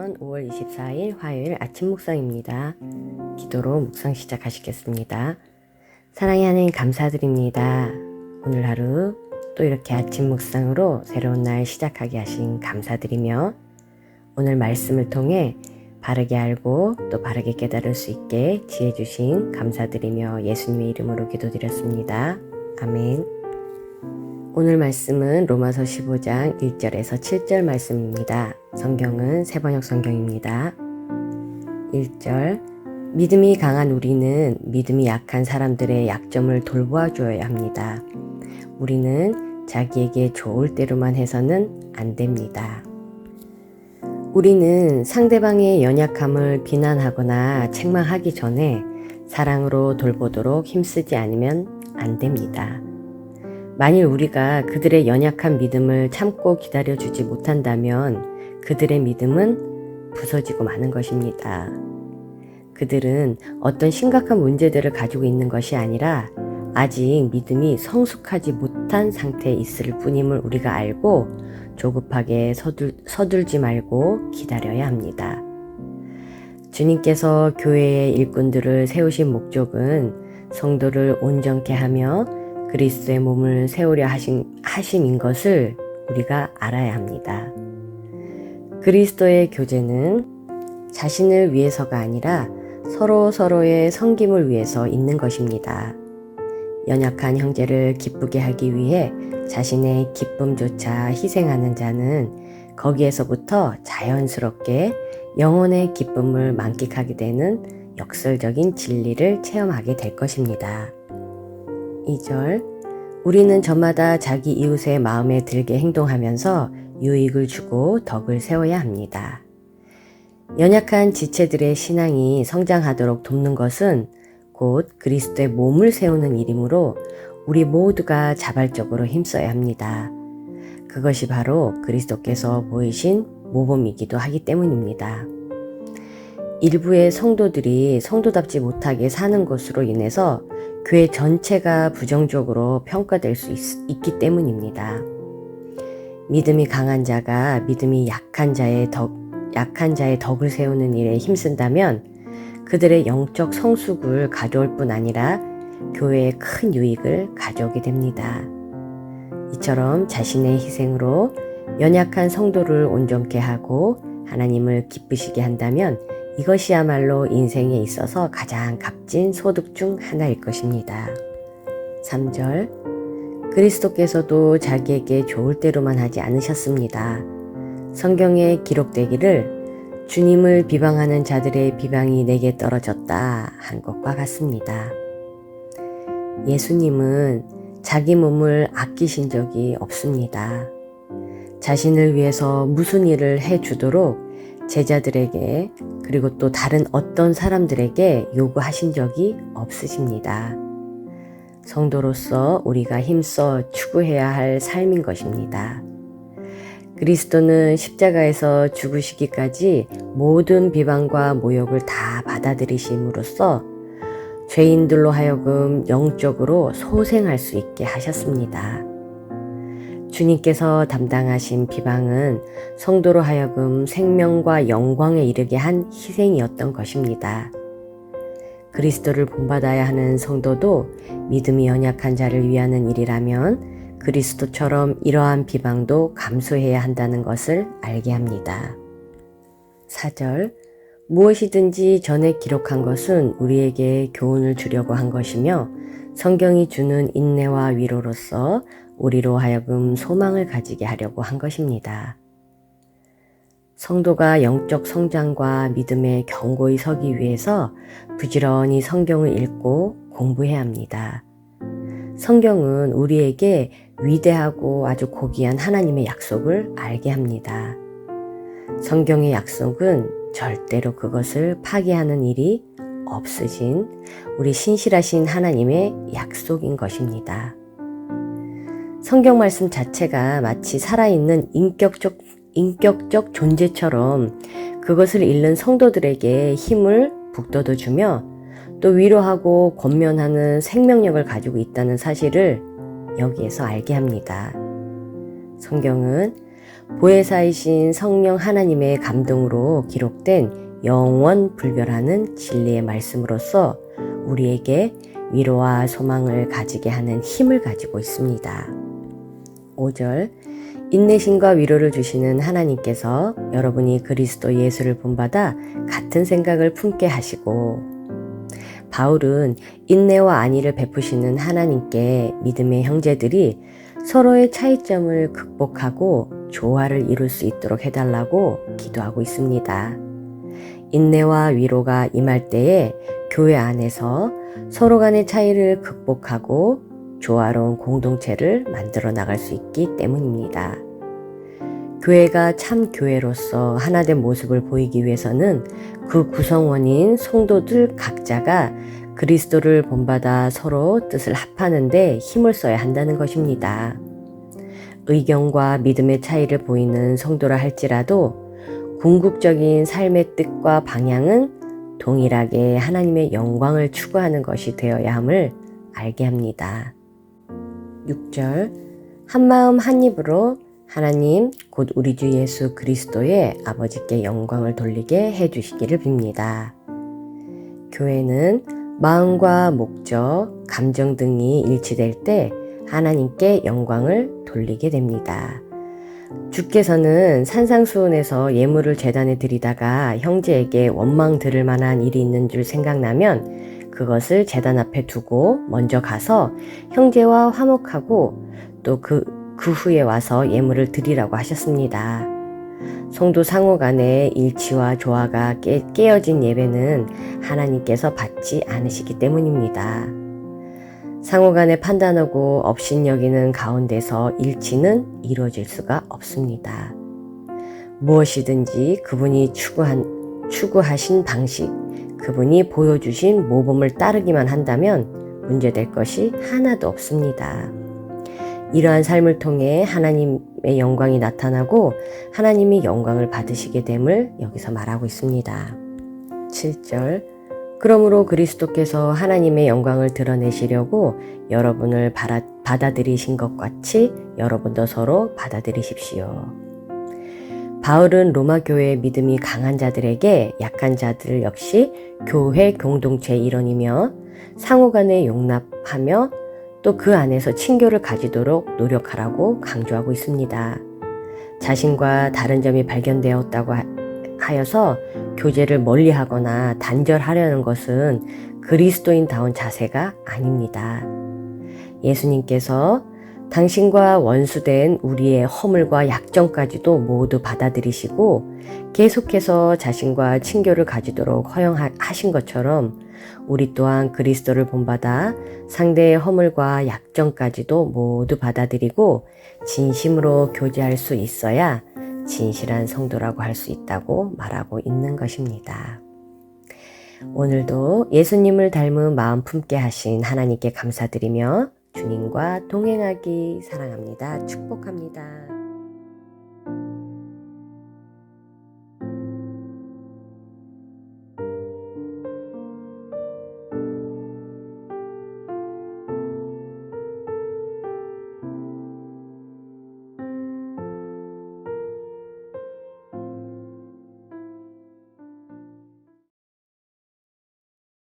2020년 5월 24일 화요일 아침 묵상입니다. 기도로 묵상 시작하시겠습니다. 사랑의 하나님 감사드립니다. 오늘 하루 또 이렇게 아침 묵상으로 새로운 날 시작하게 하신 감사드리며 오늘 말씀을 통해 바르게 알고 또 바르게 깨달을 수 있게 지혜 주신 감사드리며 예수님의 이름으로 기도드렸습니다. 아멘. 오늘 말씀은 로마서 15장 1절에서 7절 말씀입니다. 성경은 새번역 성경입니다. 1절 믿음이 강한 우리는 믿음이 약한 사람들의 약점을 돌보아 주어야 합니다. 우리는 자기에게 좋을 대로만 해서는 안 됩니다. 우리는 상대방의 연약함을 비난하거나 책망하기 전에 사랑으로 돌보도록 힘쓰지 않으면 안 됩니다. 만일 우리가 그들의 연약한 믿음을 참고 기다려주지 못한다면 그들의 믿음은 부서지고 마는 것입니다. 그들은 어떤 심각한 문제들을 가지고 있는 것이 아니라 아직 믿음이 성숙하지 못한 상태에 있을 뿐임을 우리가 알고 조급하게 서둘지 말고 기다려야 합니다. 주님께서 교회의 일꾼들을 세우신 목적은 성도를 온전케 하며 그리스도의 몸을 세우려 하심인 것을 우리가 알아야 합니다. 그리스도의 교제는 자신을 위해서가 아니라 서로의 섬김을 위해서 있는 것입니다. 연약한 형제를 기쁘게 하기 위해 자신의 기쁨조차 희생하는 자는 거기에서부터 자연스럽게 영혼의 기쁨을 만끽하게 되는 역설적인 진리를 체험하게 될 것입니다. 2절 우리는 저마다 자기 이웃의 마음에 들게 행동하면서 유익을 주고 덕을 세워야 합니다. 연약한 지체들의 신앙이 성장하도록 돕는 것은 곧 그리스도의 몸을 세우는 일이므로 우리 모두가 자발적으로 힘써야 합니다. 그것이 바로 그리스도께서 보이신 모범이기도 하기 때문입니다. 일부의 성도들이 성도답지 못하게 사는 것으로 인해서 교회 전체가 부정적으로 평가될 수 있기 때문입니다. 믿음이 강한 자가 믿음이 약한 자의 덕을 세우는 일에 힘쓴다면 그들의 영적 성숙을 가져올 뿐 아니라 교회에 큰 유익을 가져오게 됩니다. 이처럼 자신의 희생으로 연약한 성도를 온전케 하고 하나님을 기쁘시게 한다면 이것이야말로 인생에 있어서 가장 값진 소득 중 하나일 것입니다. 3절 그리스도께서도 자기에게 좋을 대로만 하지 않으셨습니다. 성경에 기록되기를 주님을 비방하는 자들의 비방이 내게 떨어졌다 한 것과 같습니다. 예수님은 자기 몸을 아끼신 적이 없습니다. 자신을 위해서 무슨 일을 해주도록 제자들에게 그리고 또 다른 어떤 사람들에게 요구하신 적이 없으십니다. 성도로서 우리가 힘써 추구해야 할 삶인 것입니다. 그리스도는 십자가에서 죽으시기까지 모든 비방과 모욕을 다 받아들이심으로써 죄인들로 하여금 영적으로 소생할 수 있게 하셨습니다. 주님께서 담당하신 비방은 성도로 하여금 생명과 영광에 이르게 한 희생이었던 것입니다. 그리스도를 본받아야 하는 성도도 믿음이 연약한 자를 위하는 일이라면 그리스도처럼 이러한 비방도 감수해야 한다는 것을 알게 합니다. 4절 무엇이든지 전에 기록한 것은 우리에게 교훈을 주려고 한 것이며 성경이 주는 인내와 위로로서 우리로 하여금 소망을 가지게 하려고 한 것입니다. 성도가 영적 성장과 믿음에 견고히 서기 위해서 부지런히 성경을 읽고 공부해야 합니다. 성경은 우리에게 위대하고 아주 고귀한 하나님의 약속을 알게 합니다. 성경의 약속은 절대로 그것을 파기하는 일이 없으신 우리 신실하신 하나님의 약속인 것입니다. 성경 말씀 자체가 마치 살아있는 인격적 존재처럼 그것을 읽는 성도들에게 힘을 북돋아주며 또 위로하고 권면하는 생명력을 가지고 있다는 사실을 여기에서 알게 합니다. 성경은 보혜사이신 성령 하나님의 감동으로 기록된 영원 불변하는 진리의 말씀으로서 우리에게 위로와 소망을 가지게 하는 힘을 가지고 있습니다. 5절 인내심과 위로를 주시는 하나님께서 여러분이 그리스도 예수를 본받아 같은 생각을 품게 하시고, 바울은 인내와 안위를 베푸시는 하나님께 믿음의 형제들이 서로의 차이점을 극복하고 조화를 이룰 수 있도록 해달라고 기도하고 있습니다. 인내와 위로가 임할 때에 교회 안에서 서로 간의 차이를 극복하고 조화로운 공동체를 만들어 나갈 수 있기 때문입니다. 교회가 참 교회로서 하나된 모습을 보이기 위해서는 그 구성원인 성도들 각자가 그리스도를 본받아 서로 뜻을 합하는 데 힘을 써야 한다는 것입니다. 의견과 믿음의 차이를 보이는 성도라 할지라도 궁극적인 삶의 뜻과 방향은 동일하게 하나님의 영광을 추구하는 것이 되어야 함을 알게 합니다. 6절 한마음 한입으로 하나님 곧 우리 주 예수 그리스도의 아버지께 영광을 돌리게 해주시기를 빕니다. 교회는 마음과 목적, 감정 등이 일치될 때 하나님께 영광을 돌리게 됩니다. 주께서는 산상수훈에서 예물을 제단에 드리다가 형제에게 원망 들을 만한 일이 있는 줄 생각나면 그것을 제단 앞에 두고 먼저 가서 형제와 화목하고 또 그 후에 와서 예물을 드리라고 하셨습니다. 성도 상호 간의 일치와 조화가 깨어진 예배는 하나님께서 받지 않으시기 때문입니다. 상호 간의 판단하고 업신여기는 가운데서 일치는 이루어질 수가 없습니다. 무엇이든지 그분이 추구하신 방식, 그분이 보여주신 모범을 따르기만 한다면 문제될 것이 하나도 없습니다. 이러한 삶을 통해 하나님의 영광이 나타나고 하나님이 영광을 받으시게 됨을 여기서 말하고 있습니다. 7절 그러므로 그리스도께서 하나님의 영광을 드러내시려고 여러분을 받아들이신 것 같이 여러분도 서로 받아들이십시오. 바울은 로마 교회의 믿음이 강한 자들에게 약한 자들 역시 교회 공동체의 일원이며 상호 간에 용납하며 또 그 안에서 친교를 가지도록 노력하라고 강조하고 있습니다. 자신과 다른 점이 발견되었다고 하여서 교제를 멀리하거나 단절하려는 것은 그리스도인다운 자세가 아닙니다. 예수님께서 당신과 원수된 우리의 허물과 약점까지도 모두 받아들이시고 계속해서 자신과 친교를 가지도록 허용하신 것처럼 우리 또한 그리스도를 본받아 상대의 허물과 약점까지도 모두 받아들이고 진심으로 교제할 수 있어야 진실한 성도라고 할 수 있다고 말하고 있는 것입니다. 오늘도 예수님을 닮은 마음 품게 하신 하나님께 감사드리며 주님과 동행하기 사랑합니다. 축복합니다.